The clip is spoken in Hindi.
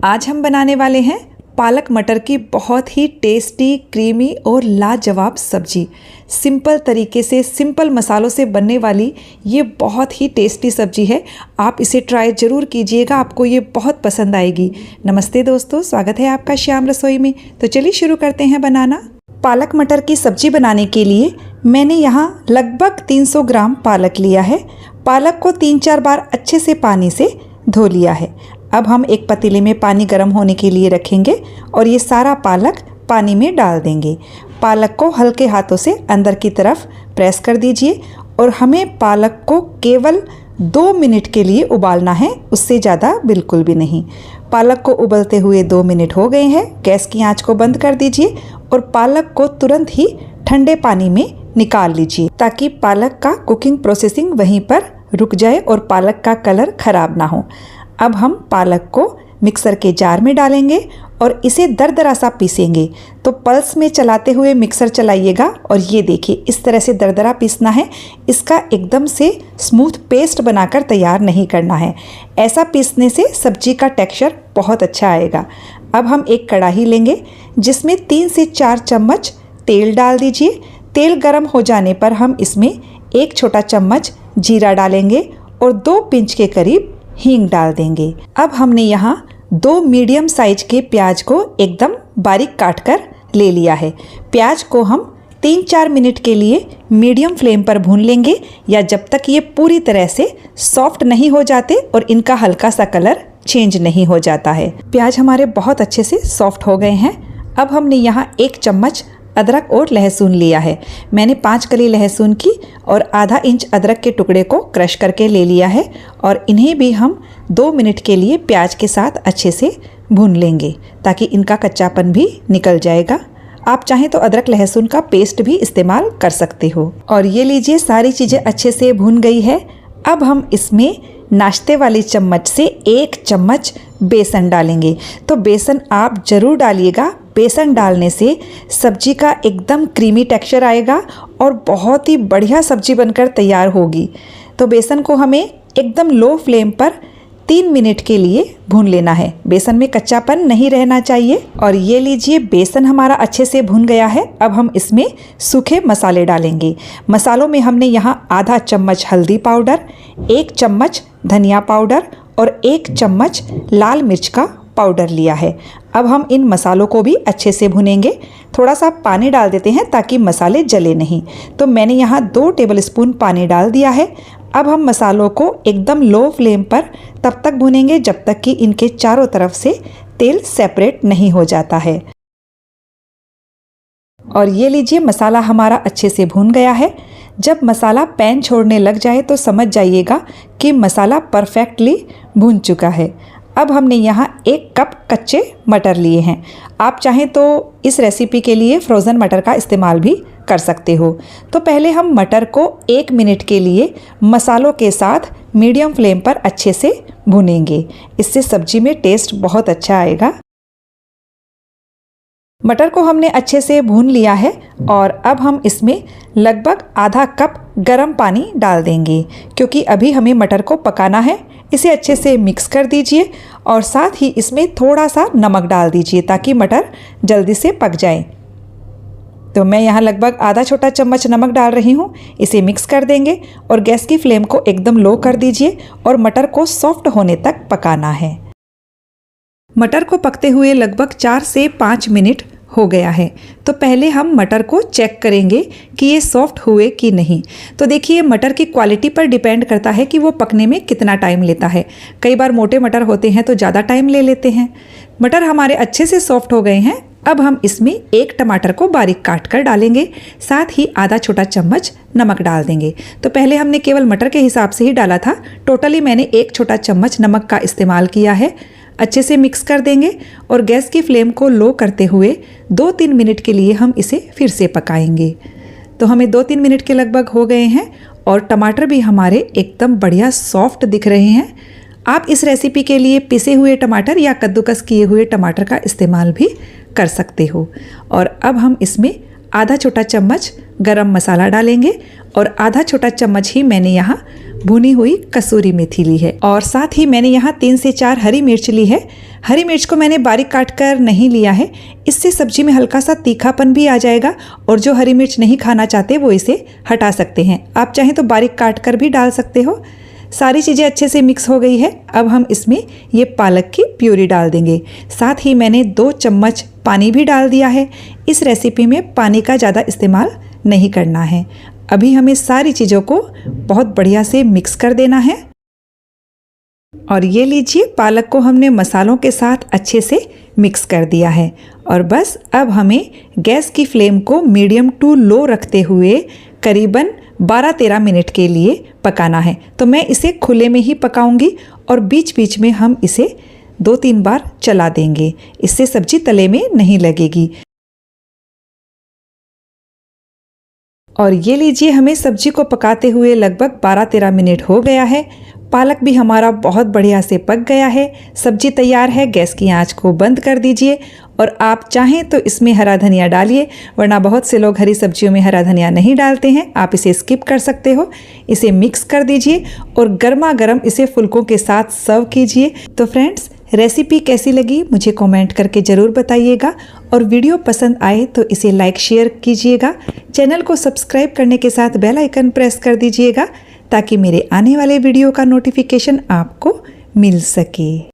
आज हम बनाने वाले हैं पालक मटर की बहुत ही टेस्टी, क्रीमी और लाजवाब सब्जी। सिंपल तरीके से, सिंपल मसालों से बनने वाली ये बहुत ही टेस्टी सब्जी है। आप इसे ट्राई ज़रूर कीजिएगा, आपको ये बहुत पसंद आएगी। नमस्ते दोस्तों, स्वागत है आपका श्याम रसोई में। तो चलिए शुरू करते हैं बनाना। पालक मटर की सब्जी बनाने के लिए मैंने यहाँ लगभग 300 ग्राम पालक लिया है। पालक को 3-4 बार अच्छे से पानी से धो लिया है। अब हम एक पतीले में पानी गर्म होने के लिए रखेंगे और ये सारा पालक पानी में डाल देंगे। पालक को हल्के हाथों से अंदर की तरफ प्रेस कर दीजिए और हमें पालक को केवल 2 मिनट के लिए उबालना है, उससे ज़्यादा बिल्कुल भी नहीं। पालक को उबलते हुए 2 मिनट हो गए हैं। गैस की आंच को बंद कर दीजिए और पालक को तुरंत ही ठंडे पानी में निकाल लीजिए ताकि पालक का कुकिंग प्रोसेसिंग वहीं पर रुक जाए और पालक का कलर ख़राब ना हो। अब हम पालक को मिक्सर के जार में डालेंगे और इसे दरदरा सा पीसेंगे। तो पल्स में चलाते हुए मिक्सर चलाइएगा और ये देखिए इस तरह से दरदरा पीसना है। इसका एकदम से स्मूथ पेस्ट बनाकर तैयार नहीं करना है। ऐसा पीसने से सब्जी का टेक्सचर बहुत अच्छा आएगा। अब हम एक कढ़ाई लेंगे जिसमें 3 से 4 चम्मच तेल डाल दीजिए। तेल गर्म हो जाने पर हम इसमें 1 छोटा चम्मच जीरा डालेंगे और 2 पिंच के करीब हींग डाल देंगे। अब हमने यहाँ 2 मीडियम साइज के प्याज को एकदम बारीक काट कर ले लिया है। प्याज को हम 3-4 मिनट के लिए मीडियम फ्लेम पर भून लेंगे या जब तक ये पूरी तरह से सॉफ्ट नहीं हो जाते और इनका हल्का सा कलर चेंज नहीं हो जाता है। प्याज हमारे बहुत अच्छे से सॉफ्ट हो गए हैं। अब हमने यहाँ 1 चम्मच अदरक और लहसुन लिया है। मैंने 5 कली लहसुन की और आधा इंच अदरक के टुकड़े को क्रश करके ले लिया है और इन्हें भी हम 2 मिनट के लिए प्याज के साथ अच्छे से भून लेंगे ताकि इनका कच्चापन भी निकल जाएगा। आप चाहें तो अदरक लहसुन का पेस्ट भी इस्तेमाल कर सकते हो। और ये लीजिए सारी चीज़ें अच्छे से भून गई है। अब हम इसमें नाश्ते वाली चम्मच से 1 चम्मच बेसन डालेंगे। तो बेसन आप ज़रूर डालिएगा। बेसन डालने से सब्जी का एकदम क्रीमी टेक्सचर आएगा और बहुत ही बढ़िया सब्जी बनकर तैयार होगी। तो बेसन को हमें एकदम लो फ्लेम पर 3 मिनट के लिए भून लेना है। बेसन में कच्चापन नहीं रहना चाहिए। और ये लीजिए बेसन हमारा अच्छे से भून गया है। अब हम इसमें सूखे मसाले डालेंगे। मसालों में हमने यहाँ आधा चम्मच हल्दी पाउडर, 1 चम्मच धनिया पाउडर और 1 चम्मच लाल मिर्च का पाउडर लिया है। अब हम इन मसालों को भी अच्छे से भुनेंगे। थोड़ा सा पानी डाल देते हैं ताकि मसाले जले नहीं। तो मैंने यहाँ 2 टेबलस्पून पानी डाल दिया है। अब हम मसालों को एकदम लो फ्लेम पर तब तक भुनेंगे जब तक कि इनके चारों तरफ से तेल सेपरेट नहीं हो जाता है। और ये लीजिए मसाला हमारा अच्छे से भून गया है। जब मसाला पैन छोड़ने लग जाए तो समझ जाइएगा कि मसाला परफेक्टली भून चुका है। अब हमने यहाँ 1 कप कच्चे मटर लिए हैं। आप चाहें तो इस रेसिपी के लिए फ्रोज़न मटर का इस्तेमाल भी कर सकते हो। तो पहले हम मटर को 1 मिनट के लिए मसालों के साथ मीडियम फ्लेम पर अच्छे से भूनेंगे। इससे सब्जी में टेस्ट बहुत अच्छा आएगा। मटर को हमने अच्छे से भून लिया है और अब हम इसमें लगभग आधा कप गर्म पानी डाल देंगे क्योंकि अभी हमें मटर को पकाना है। इसे अच्छे से मिक्स कर दीजिए और साथ ही इसमें थोड़ा सा नमक डाल दीजिए ताकि मटर जल्दी से पक जाए। तो मैं यहाँ लगभग आधा छोटा चम्मच नमक डाल रही हूँ। इसे मिक्स कर देंगे और गैस की फ्लेम को एकदम लो कर दीजिए और मटर को सॉफ्ट होने तक पकाना है। मटर को पकते हुए लगभग 4 से 5 मिनट हो गया है। तो पहले हम मटर को चेक करेंगे कि ये सॉफ्ट हुए कि नहीं। तो देखिए मटर की क्वालिटी पर डिपेंड करता है कि वो पकने में कितना टाइम लेता है। कई बार मोटे मटर होते हैं तो ज़्यादा टाइम ले लेते हैं। मटर हमारे अच्छे से सॉफ्ट हो गए हैं। अब हम इसमें 1 टमाटर को बारीक काट कर डालेंगे। साथ ही आधा छोटा चम्मच नमक डाल देंगे। तो पहले हमने केवल मटर के हिसाब से ही डाला था। टोटली मैंने 1 छोटा चम्मच नमक का इस्तेमाल किया है। अच्छे से मिक्स कर देंगे और गैस की फ्लेम को लो करते हुए 2-3 मिनट के लिए हम इसे फिर से पकाएंगे। तो हमें 2-3 मिनट के लगभग हो गए हैं और टमाटर भी हमारे एकदम बढ़िया सॉफ्ट दिख रहे हैं। आप इस रेसिपी के लिए पिसे हुए टमाटर या कद्दूकस किए हुए टमाटर का इस्तेमाल भी कर सकते हो। और अब हम इसमें आधा छोटा चम्मच गरम मसाला डालेंगे और आधा छोटा चम्मच ही मैंने यहाँ भुनी हुई कसूरी मेथी ली है और साथ ही मैंने यहाँ 3 से 4 हरी मिर्च ली है। हरी मिर्च को मैंने बारीक काट कर नहीं लिया है, इससे सब्जी में हल्का सा तीखापन भी आ जाएगा और जो हरी मिर्च नहीं खाना चाहते वो इसे हटा सकते हैं। आप चाहें तो बारीक काट कर भी डाल सकते हो। सारी चीज़ें अच्छे से मिक्स हो गई है। अब हम इसमें ये पालक की प्यूरी डाल देंगे। साथ ही मैंने 2 चम्मच पानी भी डाल दिया है। इस रेसिपी में पानी का ज़्यादा इस्तेमाल नहीं करना है। अभी हमें सारी चीज़ों को बहुत बढ़िया से मिक्स कर देना है। और ये लीजिए, पालक को हमने मसालों के साथ अच्छे से मिक्स कर दिया है। और बस अब हमें गैस की फ्लेम को मीडियम टू लो रखते हुए करीबन 12-13 मिनट के लिए पकाना है। तो मैं इसे खुले में ही पकाऊंगी और बीच बीच में हम इसे 2-3 बार चला देंगे, इससे सब्जी तले में नहीं लगेगी। और ये लीजिए, हमें सब्जी को पकाते हुए लगभग 12-13 मिनट हो गया है। पालक भी हमारा बहुत बढ़िया से पक गया है। सब्जी तैयार है। गैस की आंच को बंद कर दीजिए और आप चाहें तो इसमें हरा धनिया डालिए, वरना बहुत से लोग हरी सब्जियों में हरा धनिया नहीं डालते हैं। आप इसे स्किप कर सकते हो। इसे मिक्स कर दीजिए और गर्मा गर्म इसे फुल्कों के साथ सर्व कीजिए। तो फ्रेंड्स, रेसिपी कैसी लगी मुझे कमेंट करके ज़रूर बताइएगा और वीडियो पसंद आए तो इसे लाइक शेयर कीजिएगा। चैनल को सब्सक्राइब करने के साथ बेल आइकन प्रेस कर दीजिएगा ताकि मेरे आने वाले वीडियो का नोटिफिकेशन आपको मिल सके।